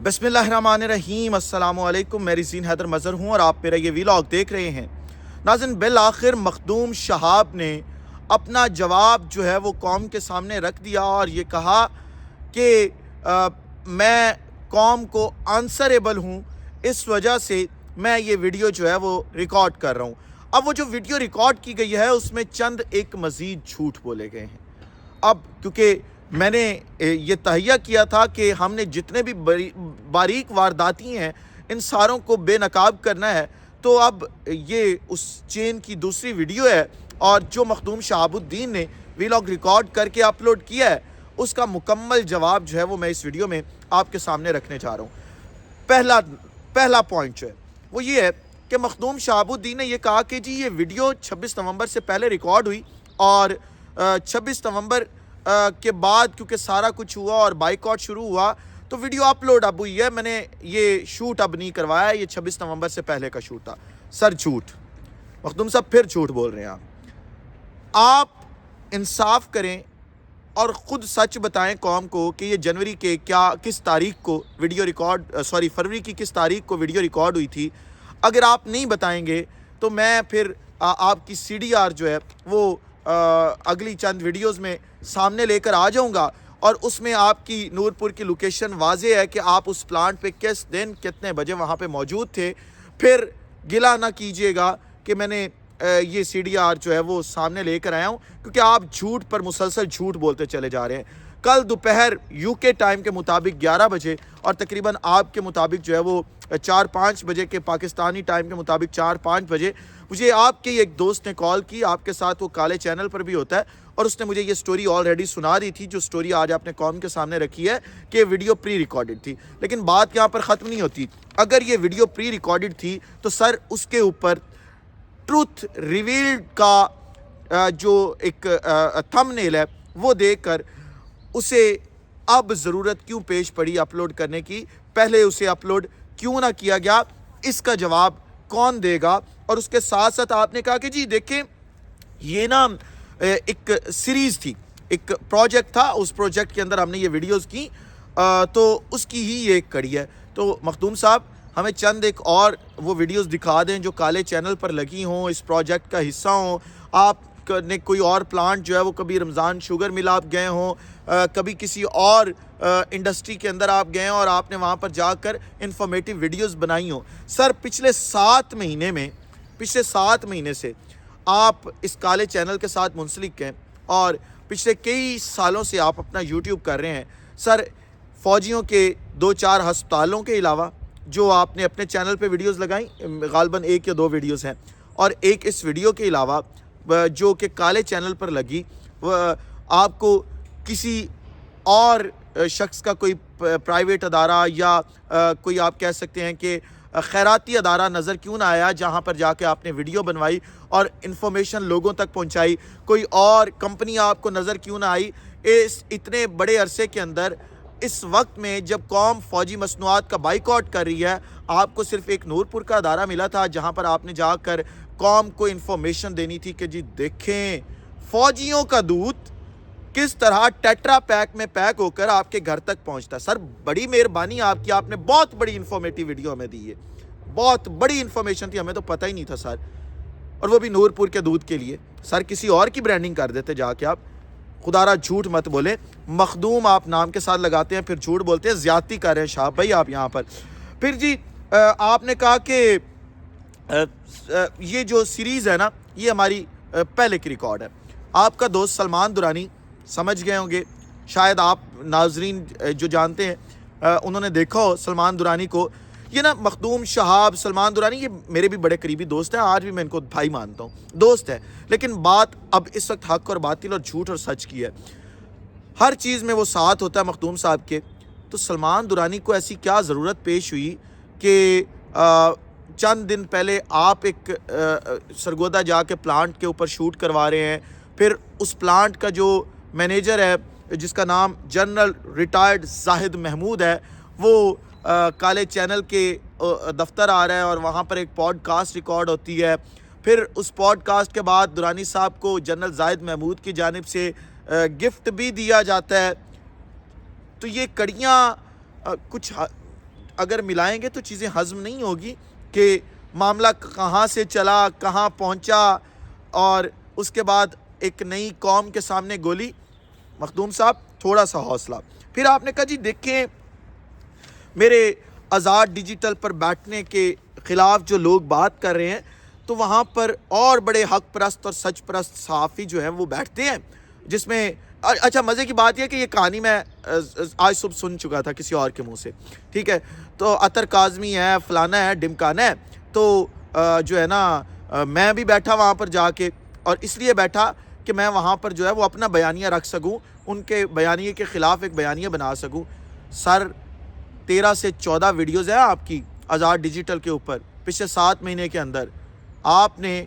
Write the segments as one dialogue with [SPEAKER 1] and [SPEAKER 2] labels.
[SPEAKER 1] बिस्मिल्लाहिर्रहमानिर्रहीम। अस्सलाम वालेकुम। मैं रिज़ीन हैदर मज़हर हूँ और आप मेरा ये व्लॉग देख रहे हैं। नाज़रीन, बिल आखिर मखदूम शहाब ने अपना जवाब जो है वो कौम के सामने रख दिया और ये कहा कि मैं कौम को आंसरेबल हूँ, इस वजह से मैं ये वीडियो जो है वो रिकॉर्ड कर रहा हूँ। अब वो जो वीडियो रिकॉर्ड की गई है उसमें चंद एक मज़ीद झूठ बोले गए हैं। अब क्योंकि मैंने ये तहैया किया था कि हमने जितने भी बारीक वारदाती हैं इन सारों को बेनकाब करना है, तो अब ये उस चेन की दूसरी वीडियो है और जो मखदूम शहाबुद्दीन ने वीलॉग रिकॉर्ड करके अपलोड किया है उसका मुकम्मल जवाब जो है वो मैं इस वीडियो में आपके सामने रखने जा रहा हूँ। पहला पॉइंट जो है वो ये है कि मखदूम शहाबुद्दीन ने ये कहा कि जी ये वीडियो 26 नवंबर से पहले रिकॉर्ड हुई और 26 नवंबर के बाद क्योंकि सारा कुछ हुआ और बाइकआउट शुरू हुआ तो वीडियो अपलोड अब हुई है। मैंने ये शूट अब नहीं करवाया, ये 26 नवंबर से पहले का शूट था। सर झूठ, मखदूम साहब फिर झूठ बोल रहे हैं। आप इंसाफ करें और ख़ुद सच बताएं कौम को कि ये जनवरी के किस तारीख को वीडियो फरवरी की किस तारीख को वीडियो रिकॉर्ड हुई थी। अगर आप नहीं बताएंगे तो मैं फिर आपकी CDR जो है वो अगली चंद वीडियोस में सामने लेकर आ जाऊंगा और उसमें आपकी नूरपुर की लोकेशन वाज़ेह है कि आप उस प्लांट पे किस दिन कितने बजे वहाँ पे मौजूद थे। फिर गिला ना कीजिएगा कि मैंने ये CDR जो है वो सामने लेकर आया हूँ, क्योंकि आप झूठ पर मुसलसल झूठ बोलते चले जा रहे हैं। कल दोपहर UK टाइम के मुताबिक 11 बजे और तकरीबन आपके मुताबिक जो है वो 4-5 बजे के पाकिस्तानी टाइम के मुताबिक 4-5 बजे मुझे आपके एक दोस्त ने कॉल की। आपके साथ वो काले चैनल पर भी होता है और उसने मुझे ये स्टोरी ऑलरेडी सुना दी थी, जो स्टोरी आज आपने कौम के सामने रखी है कि वीडियो प्री रिकॉर्डेड थी। लेकिन बात यहाँ पर ख़त्म नहीं होती। अगर ये वीडियो प्री रिकॉर्डेड थी तो सर उसके ऊपर ट्रूथ रिवील्ड का जो एक थंबनेल है वो देखकर उसे अब ज़रूरत क्यों पेश पड़ी अपलोड करने की, पहले उसे अपलोड क्यों ना किया गया, इसका जवाब कौन देगा। और उसके साथ साथ आपने कहा कि जी देखें ये ना एक सीरीज़ थी, एक प्रोजेक्ट था, उस प्रोजेक्ट के अंदर हमने ये वीडियोस की तो उसकी ही ये एक कड़ी है। तो मखदूम साहब हमें चंद एक और वो वीडियोस दिखा दें जो काले चैनल पर लगी हों, इस प्रोजेक्ट का हिस्सा हों। आप ने कोई और प्लांट जो है वो कभी रमज़ान शुगर मिल आप गए हों, कभी किसी और इंडस्ट्री के अंदर आप गए और आपने वहाँ पर जाकर इंफॉर्मेटिव वीडियोस बनाई हों। सर पिछले 7 महीने से आप इस काले चैनल के साथ मुंसलिक हैं और पिछले कई सालों से आप अपना YouTube कर रहे हैं। सर फ़ौजियों के 2-4 हस्पतालों के अलावा जो आपने अपने चैनल पे वीडियोस लगाई, गालबन 1 या 2 वीडियोस हैं, और एक इस वीडियो के अलावा जो कि काले चैनल पर लगी, आपको किसी और शख्स का कोई प्राइवेट अदारा या कोई आप कह सकते हैं कि खैराती अदारा नज़र क्यों ना आया जहां पर जाके आपने वीडियो बनवाई और इन्फॉर्मेशन लोगों तक पहुंचाई? कोई और कंपनी आपको नज़र क्यों ना आई? इस इतने बड़े अरसे के अंदर, इस वक्त में जब कौम फ़ौजी मसनूआत का बाइकआउट कर रही है, आपको सिर्फ एक नूरपुर का अदारा मिला था जहां पर आपने जाकर कौम को इन्फॉर्मेशन देनी थी कि जी देखें फ़ौजियों का दूध किस तरह टेट्रा पैक में पैक होकर आपके घर तक पहुंचता। सर बड़ी मेहरबानी आपकी, आपने बहुत बड़ी इन्फॉर्मेटिव वीडियो हमें दी है, बहुत बड़ी इन्फॉर्मेशन थी, हमें तो पता ही नहीं था सर, और वो भी नूरपुर के दूध के लिए। सर किसी और की ब्रांडिंग कर देते जाके आप। खुदारा झूठ मत बोले, मखदूम आप नाम के साथ लगाते हैं फिर झूठ बोलते हैं, ज़्यादती कर रहे हैं शाह भाई आप यहाँ पर। फिर जी आपने कहा कि ये जो सीरीज़ है ना ये हमारी पहले की रिकॉर्ड है। आपका दोस्त सलमान दुरानी, समझ गए होंगे शायद आप नाजरीन जो जानते हैं उन्होंने देखा हो सलमान दुरानी को। ये ना मखदूम शहाब, सलमान दुरानी ये मेरे भी बड़े करीबी दोस्त हैं, आज भी मैं इनको भाई मानता हूँ, दोस्त है। लेकिन बात अब इस वक्त हक और बातिल और झूठ और सच की है। हर चीज़ में वो साथ होता है मखदूम साहब के। तो सलमान दुरानी को ऐसी क्या ज़रूरत पेश हुई कि चंद दिन पहले आप एक सरगोदा जाके प्लांट के ऊपर शूट करवा रहे हैं, फिर उस प्लांट का जो मैनेजर है जिसका नाम जनरल रिटायर्ड जाहिद महमूद है, वो काले चैनल के दफ्तर आ रहा है और वहाँ पर एक पॉडकास्ट रिकॉर्ड होती है। फिर उस पॉडकास्ट के बाद दुरानी साहब को जनरल जाहिद महमूद की जानिब से गिफ्ट भी दिया जाता है। तो ये कड़ियाँ कुछ اگر ملائیں گے تو چیزیں ہضم نہیں ہوگی کہ معاملہ کہاں سے چلا کہاں پہنچا اور اس کے بعد ایک نئی قوم کے سامنے گولی. مخدوم صاحب تھوڑا سا حوصلہ. پھر آپ نے کہا جی دیکھیں میرے آزاد ڈیجیٹل پر بیٹھنے کے خلاف جو لوگ بات کر رہے ہیں تو وہاں پر اور بڑے حق پرست اور سچ پرست صحافی جو ہیں وہ بیٹھتے ہیں جس میں اچھا مزے کی بات یہ کہ یہ کہانی میں آج صبح سن چکا تھا کسی اور کے منہ سے, ٹھیک ہے. تو عطر کاظمی ہے, فلانا ہے, ڈمکانا ہے. تو جو ہے نا میں بھی بیٹھا وہاں پر جا کے, اور اس لیے بیٹھا کہ میں وہاں پر جو ہے وہ اپنا بیانیہ رکھ سکوں, ان کے بیانیے کے خلاف ایک بیانیہ بنا سکوں. سر 13 سے 14 ویڈیوز ہیں آپ کی آزاد ڈیجیٹل کے اوپر پچھلے 7 مہینے کے اندر. آپ نے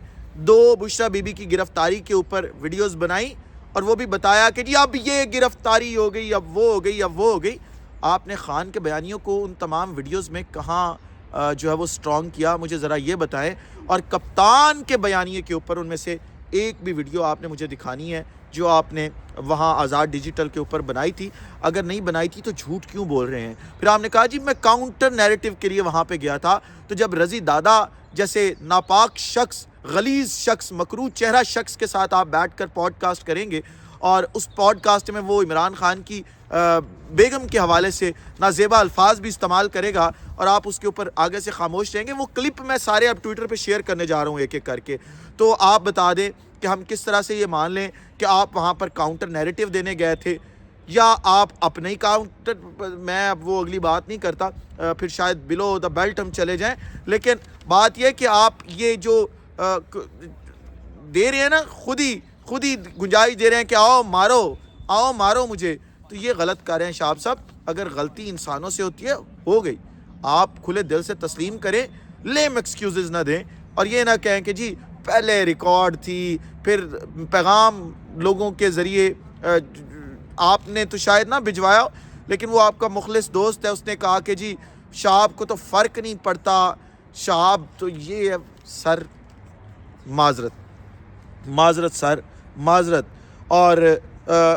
[SPEAKER 1] 2 بشرا بی بی کی گرفتاری کے اوپر ویڈیوز بنائی اور وہ بھی بتایا کہ جی اب یہ گرفتاری ہو گئی, اب وہ ہو گئی, اب وہ ہو گئی. آپ نے خان کے بیانیوں کو ان تمام ویڈیوز میں کہاں جو ہے وہ سٹرونگ کیا, مجھے ذرا یہ بتائیں. اور کپتان کے بیانیے کے اوپر ان میں سے ایک بھی ویڈیو آپ نے مجھے دکھانی ہے جو آپ نے وہاں آزاد ڈیجیٹل کے اوپر بنائی تھی. اگر نہیں بنائی تھی تو جھوٹ کیوں بول رہے ہیں؟ پھر آپ نے کہا جی میں کاؤنٹر نیریٹو کے لیے وہاں پہ گیا تھا, تو جب رضی دادا جیسے ناپاک شخص, غلیظ شخص, مکروہ چہرہ شخص کے ساتھ آپ بیٹھ کر پوڈ کاسٹ کریں گے اور اس پوڈ کاسٹ میں وہ عمران خان کی بیگم کے حوالے سے نازیبا الفاظ بھی استعمال کرے گا اور آپ اس کے اوپر آگے سے خاموش رہیں گے, وہ کلپ میں سارے اب ٹویٹر پہ شیئر کرنے جا رہا ہوں ایک ایک کر کے. تو آپ بتا دیں کہ ہم کس طرح سے یہ مان لیں کہ آپ وہاں پر کاؤنٹر نیریٹو دینے گئے تھے یا آپ اپنے ہی کاؤنٹر. میں اب وہ اگلی بات نہیں کرتا, پھر شاید بلو دا بیلٹ ہم چلے جائیں. لیکن بات یہ کہ آپ یہ جو دے رہے ہیں نا, خود ہی گنجائش دے رہے ہیں کہ آؤ مارو مجھے, تو یہ غلط کر رہے ہیں شہاب صاحب. اگر غلطی انسانوں سے ہوتی ہے ہو گئی, آپ کھلے دل سے تسلیم کریں, لیم ایکسکیوزز نہ دیں اور یہ نہ کہیں کہ جی پہلے ریکارڈ تھی, پھر پیغام لوگوں کے ذریعے آپ نے تو شاید نہ بھجوایا لیکن وہ آپ کا مخلص دوست ہے, اس نے کہا کہ جی شہاب کو تو فرق نہیں پڑتا, شہاب تو یہ ہے. سر معذرت سر معذرت. اور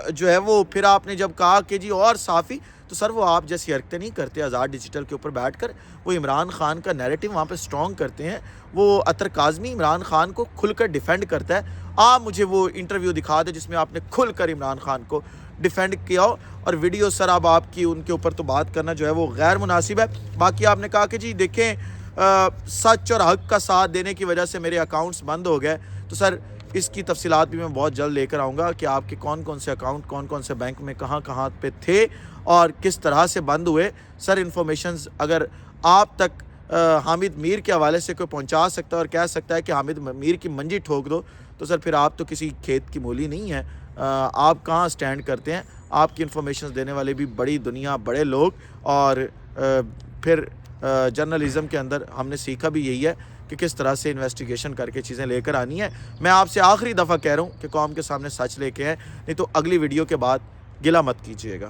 [SPEAKER 1] جو ہے وہ پھر آپ نے جب کہا کہ جی اور صحافی, تو سر وہ آپ جیسی حرکتیں نہیں کرتے آزاد ڈیجیٹل کے اوپر بیٹھ کر. وہ عمران خان کا نیریٹو وہاں پہ سٹرونگ کرتے ہیں. وہ عطر کاظمی عمران خان کو کھل کر ڈیفینڈ کرتا ہے. آپ مجھے وہ انٹرویو دکھا دیں جس میں آپ نے کھل کر عمران خان کو ڈیفینڈ کیا ہو. اور ویڈیو سر اب آپ کی ان کے اوپر تو بات کرنا جو ہے وہ غیر مناسب ہے. باقی آپ نے کہا کہ جی دیکھیں سچ اور حق کا ساتھ دینے کی وجہ سے میرے اکاؤنٹس بند ہو گئے. تو سر اس کی تفصیلات بھی میں بہت جلد لے کر آؤں گا کہ آپ کے کون سے اکاؤنٹ کون سے بینک میں کہاں پہ تھے اور کس طرح سے بند ہوئے. سر انفارمیشنز اگر آپ تک حامد میر کے حوالے سے کوئی پہنچا سکتا ہے اور کہہ سکتا ہے کہ حامد میر کی منجی ٹھوک دو, تو سر پھر آپ تو کسی کھیت کی مولی نہیں ہے. آپ کہاں سٹینڈ کرتے ہیں؟ آپ کی انفارمیشنز دینے والے بھی بڑی دنیا, بڑے لوگ. اور پھر جرنلزم کے اندر ہم نے سیکھا بھی یہی ہے کہ کس طرح سے انویسٹیگیشن کر کے چیزیں لے کر آنی ہے. میں آپ سے آخری دفعہ کہہ رہا ہوں کہ قوم کے سامنے سچ لے کے ہیں, نہیں تو اگلی ویڈیو کے بعد گلہ مت کیجیے گا.